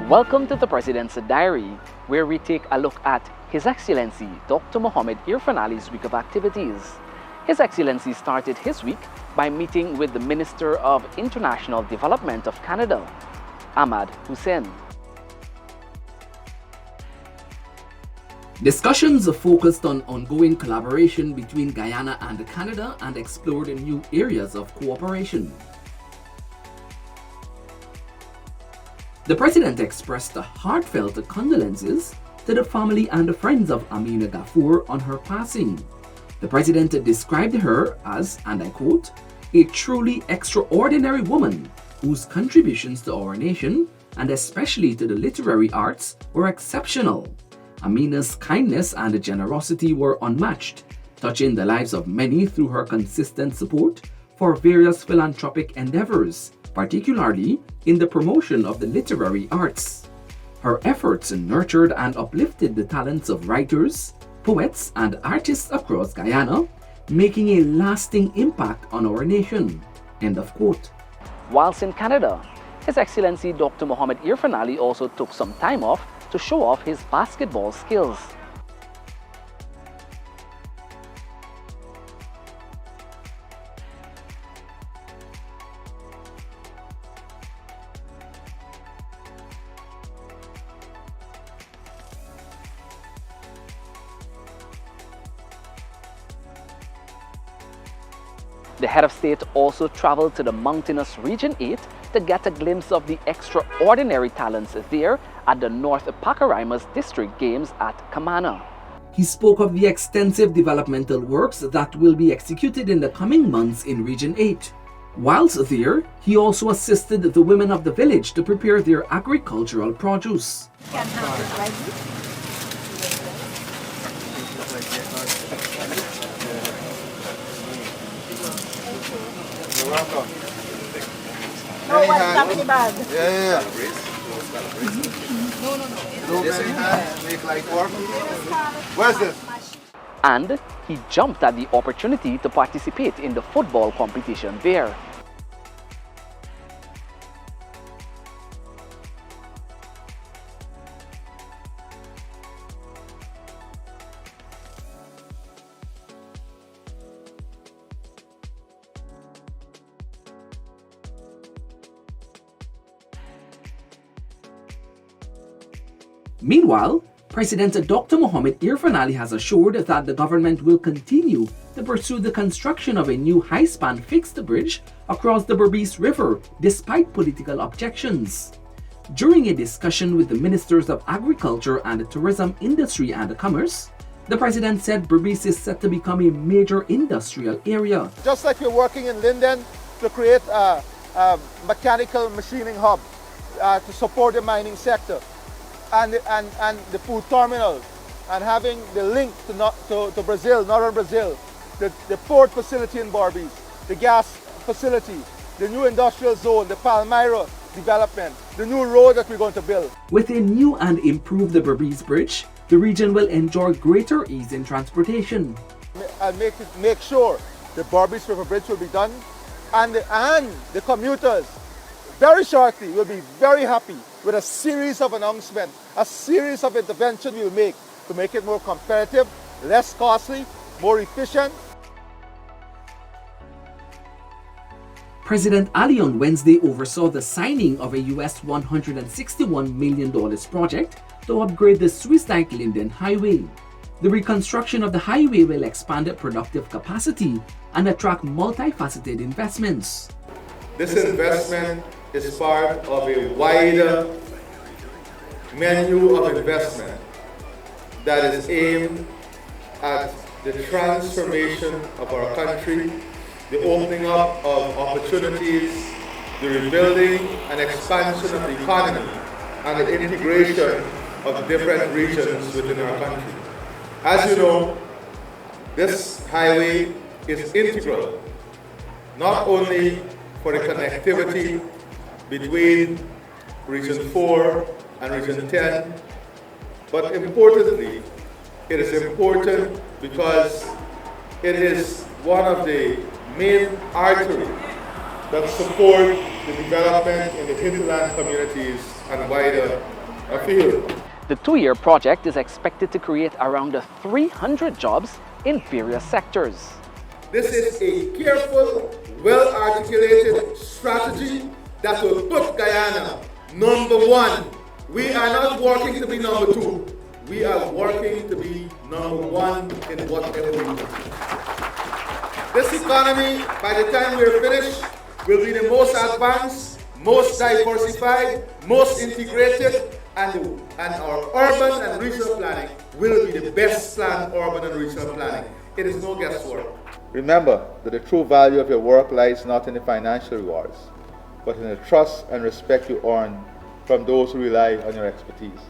Welcome to the President's Diary, where we take a look at His Excellency Dr. Irfaan Ali's week of activities. His Excellency started his week by meeting with the Minister of International Development of Canada, Ahmad Hussein. Discussions focused on ongoing collaboration between Guyana and Canada and explored new areas of cooperation. The President expressed heartfelt condolences to the family and friends of Amina Ghafoor on her passing. The President described her as, and I quote, "a truly extraordinary woman whose contributions to our nation, and especially to the literary arts, were exceptional. Amina's kindness and generosity were unmatched, touching the lives of many through her consistent support for various philanthropic endeavors, particularly in the promotion of the literary arts. Her efforts nurtured and uplifted the talents of writers, poets, and artists across Guyana, making a lasting impact on our nation." End of quote. Whilst in Canada, His Excellency Dr. Irfaan Ali also took some time off to show off his basketball skills. The head of state also traveled to the mountainous Region 8 to get a glimpse of the extraordinary talents there at the North Pacaraimans District Games at Kamana. He spoke of the extensive developmental works that will be executed in the coming months in Region 8. Whilst there, he also assisted the women of the village to prepare their agricultural produce. You're welcome. No one's talking bad. Yeah. No, many hands make like work. Where's this? And he jumped at the opportunity to participate in the football competition there. Meanwhile, President Dr. Irfaan Ali has assured that the government will continue to pursue the construction of a new high-span fixed bridge across the Berbice River despite political objections. During a discussion with the Ministers of Agriculture and Tourism, Industry and Commerce, the President said Berbice is set to become a major industrial area. Just like we're working in Linden to create a mechanical machining hub to support the mining sector, and the food terminal, and having the link to Brazil, northern Brazil, the port facility in Berbice, the gas facility, the new industrial zone, the Palmyra development, the new road that we're going to build. With a new and improved Berbice Bridge, the region will enjoy greater ease in transportation. And make sure the Berbice River Bridge will be done, and the commuters very shortly will be very happy with a series of announcements, a series of interventions we'll make to make it more competitive, less costly, more efficient. President Ali on Wednesday oversaw the signing of a US $161 million project to upgrade the Swiss-Dyke-Linden Highway. The reconstruction of the highway will expand productive capacity and attract multifaceted investments. This investment is part of a wider menu of investment that is aimed at the transformation of our country, the opening up of opportunities, the rebuilding and expansion of the economy, and the integration of different regions within our country. As you know, this highway is integral, not only for the connectivity between Region 4 and Region 10, but importantly, it is important because it is one of the main arteries that support the development in the hinterland communities and wider afield. The two-year project is expected to create around 300 jobs in various sectors. This is a careful, well-articulated strategy that will put Guyana #1. We are not working to be #2. We are working to be #1 in whatever we do. This economy, by the time we're finished, will be the most advanced, most diversified, most integrated, and our urban and regional planning will be the best planned urban and regional planning. It is no guesswork. Remember that the true value of your work lies not in the financial rewards, but in the trust and respect you earn from those who rely on your expertise.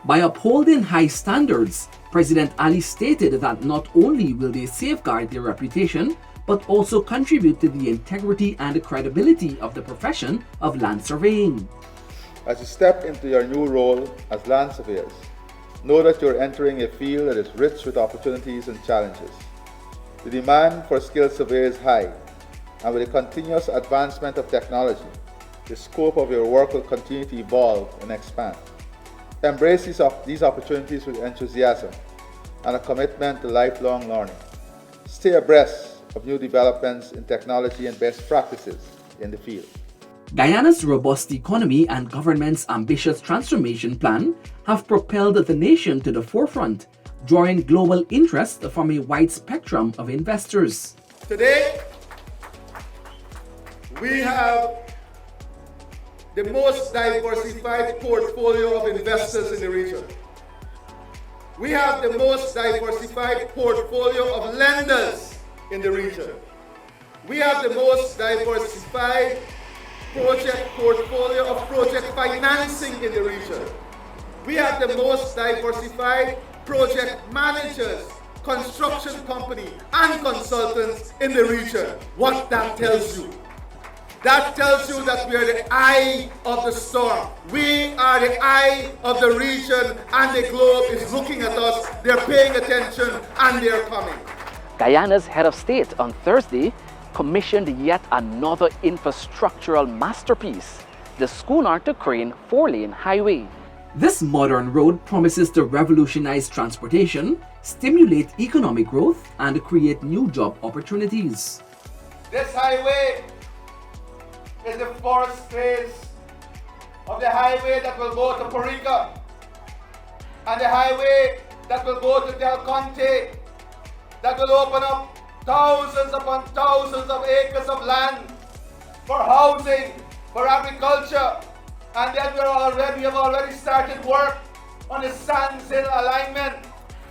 By upholding high standards, President Ali stated that not only will they safeguard their reputation, but also contribute to the integrity and credibility of the profession of land surveying. As you step into your new role as land surveyors, know that you're entering a field that is rich with opportunities and challenges. The demand for skilled surveyors is high, and with the continuous advancement of technology, the scope of your work will continue to evolve and expand. Embrace these opportunities with enthusiasm and a commitment to lifelong learning. Stay abreast of new developments in technology and best practices in the field. Guyana's robust economy and government's ambitious transformation plan have propelled the nation to the forefront, drawing global interest from a wide spectrum of investors. Today, we have the most diversified portfolio of investors in the region. We have the most diversified portfolio of lenders in the region. We have the most diversified project portfolio of project financing in the region. We have the most diversified project managers, construction company, and consultants in the region. What that tells you? That tells you that we are the eye of the storm. We are the eye of the region, and the globe is looking at us. They're paying attention, and they're coming. Guyana's head of state on Thursday commissioned yet another infrastructural masterpiece, the Schooner to Crane 4-lane highway. This modern road promises to revolutionize transportation, stimulate economic growth, and create new job opportunities. This highway is the first phase of the highway that will go to Porica, and the highway that will go to Del Conte, that will open up thousands upon thousands of acres of land for housing, for agriculture, and then we have already started work on the Sands Hill alignment,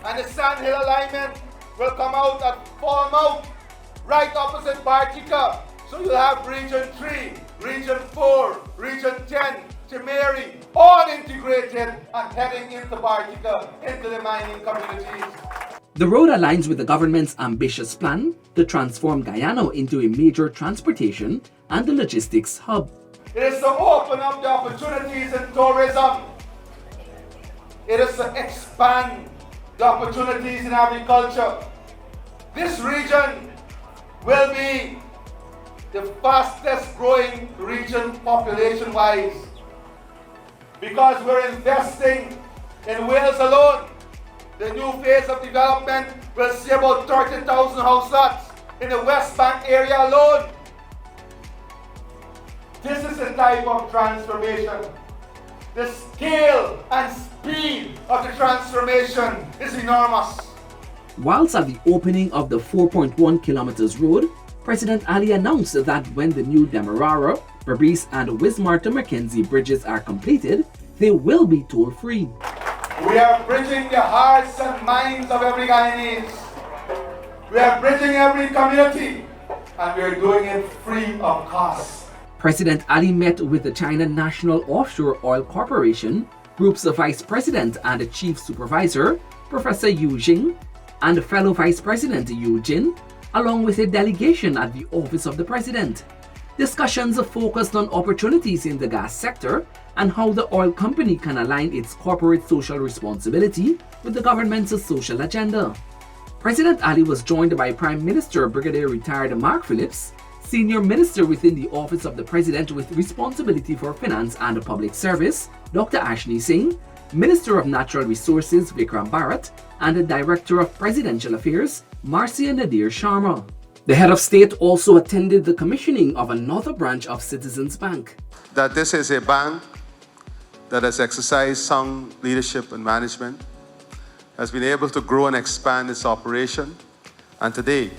and the Sand Hill alignment will come out at Falmouth, right opposite Bartica. So you'll have Region 3, Region 4, Region 10, Timeri, all integrated and heading into Bartica, into the mining communities. The road aligns with the government's ambitious plan to transform Guyana into a major transportation and logistics hub. It is to open up the opportunities in tourism. It is to expand the opportunities in agriculture. This region will be the fastest growing region population-wise, because we're investing in Wales alone. The new phase of development will see about 30,000 house lots in the West Bank area alone. This is the type of transformation. The scale and speed of the transformation is enormous. Whilst at the opening of the 4.1 kilometers road, President Ali announced that when the new Demerara, Berbice, and Wismar to Mackenzie bridges are completed, they will be toll-free. We are bridging the hearts and minds of every Guyanese. We are bridging every community, and we are doing it free of cost. President Ali met with the China National Offshore Oil Corporation Group's Vice President and Chief Supervisor, Professor Yu Jing, and fellow Vice President Yu Jin, along with a delegation at the Office of the President. Discussions focused on opportunities in the gas sector and how the oil company can align its corporate social responsibility with the government's social agenda. President Ali was joined by Prime Minister Brigadier Retired Mark Phillips, Senior Minister within the Office of the President with responsibility for finance and public service, Dr. Ashni Singh, Minister of Natural Resources Vikram Bharat, and the Director of Presidential Affairs, Marcia Nadir Sharma. The head of state also attended the commissioning of another branch of Citizens Bank. That this is a bank that has exercised sound leadership and management, has been able to grow and expand its operation, and today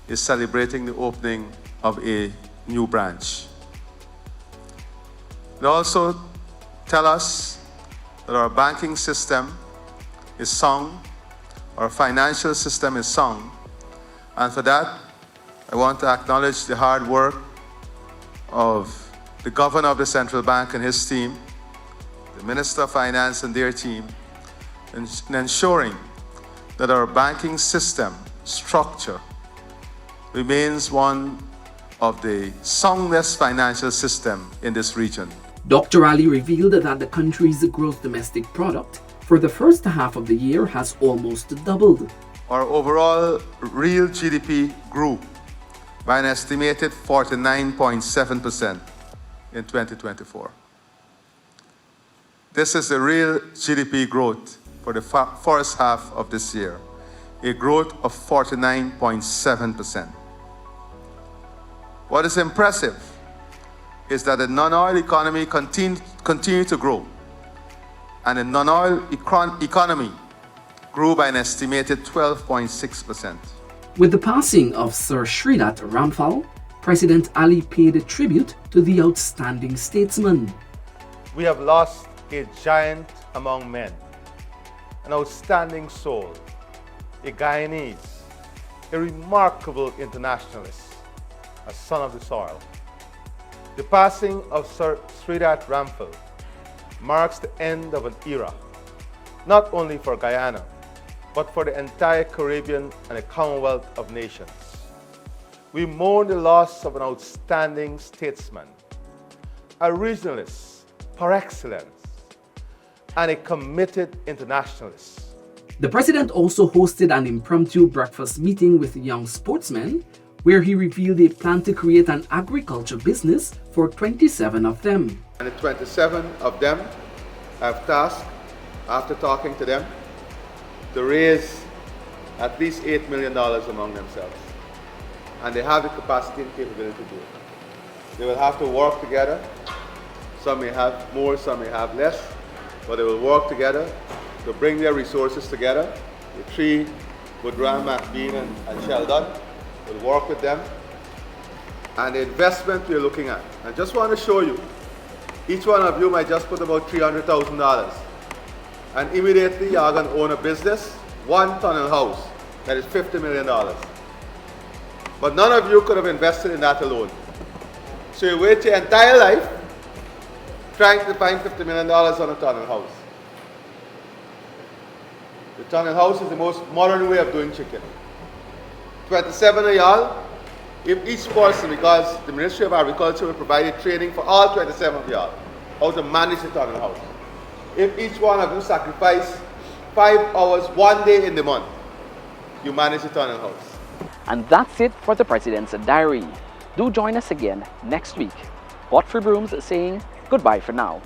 is celebrating the opening of a new branch. They also tell us that our banking system is sound, our financial system is sound, and for that, I want to acknowledge the hard work of the Governor of the Central Bank and his team, the Minister of Finance and their team, in ensuring that our banking system structure remains one of the soundest financial system in this region. Dr. Ali revealed that the country's gross domestic product for the first half of the year has almost doubled. Our overall real GDP grew by an estimated 49.7% in 2024. This is the real GDP growth for the first half of this year, a growth of 49.7%. What is impressive is that the non-oil economy continued to grow, and the non-oil economy grew by an estimated 12.6%. With the passing of Sir Srinath Ramphal, President Ali paid tribute to the outstanding statesman. We have lost a giant among men, an outstanding soul, a Guyanese, a remarkable internationalist, a son of the soil. The passing of Sir Srinath Ramphal marks the end of an era, not only for Guyana, but for the entire Caribbean and the Commonwealth of Nations. We mourn the loss of an outstanding statesman, a regionalist par excellence, and a committed internationalist. The president also hosted an impromptu breakfast meeting with young sportsmen, where he revealed a plan to create an agriculture business for 27 of them. And the 27 of them have tasked, after talking to them, to raise at least $8 million among themselves. And they have the capacity and capability to do it. They will have to work together. Some may have more, some may have less, but they will work together to bring their resources together. The three, Woodram, McBean, and Sheldon, will work with them. And the investment we're looking at, I just want to show you, each one of you might just put about $300,000. And immediately you're going to own a business, one tunnel house, that is $50 million. But none of you could have invested in that alone. So you wait your entire life trying to find $50 million on a tunnel house. The tunnel house is the most modern way of doing chicken. 27 of y'all, if each person, because the Ministry of Agriculture will provide training for all 27 of y'all, how to manage the tunnel house. If each one of you sacrifice 5 hours one day in the month, you manage the tunnel house. And that's it for the President's Diary. Do join us again next week. Godfrey Brooms saying goodbye for now.